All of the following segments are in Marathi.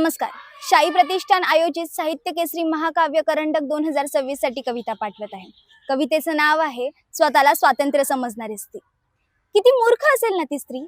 नमस्कार. शाही प्रतिष्ठान आयोजित साहित्य केसरी महाकाव्य करंडक 2026 साठी कविता पाठवत आहे. कवितेचं नाव आहे स्वतःला स्वातंत्र्य समजणारी स्त्री. किती मूर्ख असेल ना ती स्त्री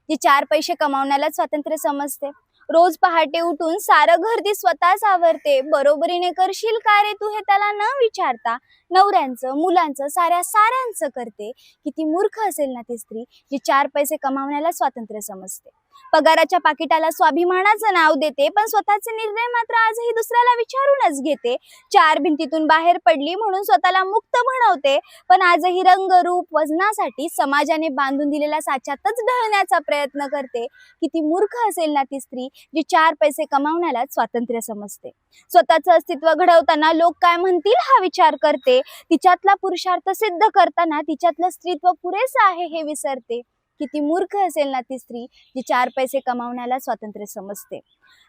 जी 4 पैसे कमावण्याला स्वातंत्र्य समजते. रोज पहाटे उठून सारं घर ती स्वतःच आवरते. बरोबरीने करशील का रे तू हे त्याला न विचारता नवऱ्यांचं मुलांचं साऱ्यांचं करते. किती मूर्ख असेल ना ती स्त्री जी 4 पैसे कमावण्याला स्वातंत्र्य समजते. पगाराच्या पाकिटाला स्वाभिमानाचं नाव देते, पण स्वतःचे निर्णय मात्र आजही दुसऱ्याला विचारूनच घेते. 4 भिंतीतून बाहेर पडली म्हणून स्वतःला मुक्त म्हणवते, पण आजही रंग रूप वजनासाठी समाजाने बांधून दिलेल्या साच्यातच ढळण्याचा प्रयत्न करते. किती मूर्ख असेल ना ती स्त्री जी 4 पैसे कमावण्याला स्वातंत्र्य समजते. स्वतःचं अस्तित्व घडवताना लोक काय म्हणतील हा विचार करते. तिच्यातला पुरुषार्थ सिद्ध करताना तिच्यातलं स्त्रीत्व पुरेसं आहे हे विसरते. किती मूर्ख असेल ना ती स्त्री जी 4 पैसे कमावण्याला स्वातंत्र्य समजते.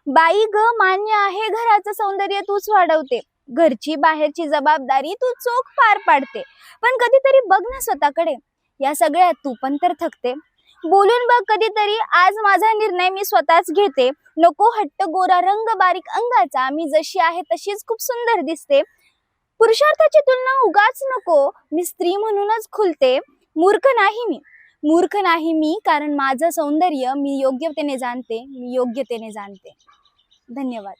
बाई ग, मान्य आहे घराचं सौंदर्य तूच वाढवते, घरची बाहेरची जबाबदारी तू चोख पार पाडते, पण कधीतरी बघ ना स्वतःकडे. या सगळ्यात तू पण तर थकते. बोलून बघ कधीतरी, आज माझा निर्णय मी स्वतःच घेते. नको हट्ट गोरा रंग बारीक अंगाचा, मी जशी आहे तशीच खूप सुंदर दिसते. पुरुषार्थाची तुलना उगाच नको, मी स्त्री म्हणूनच खुलते. मूर्ख नाही मी, कारण माझं सौंदर्य मी योग्यतेने जाणते. धन्यवाद.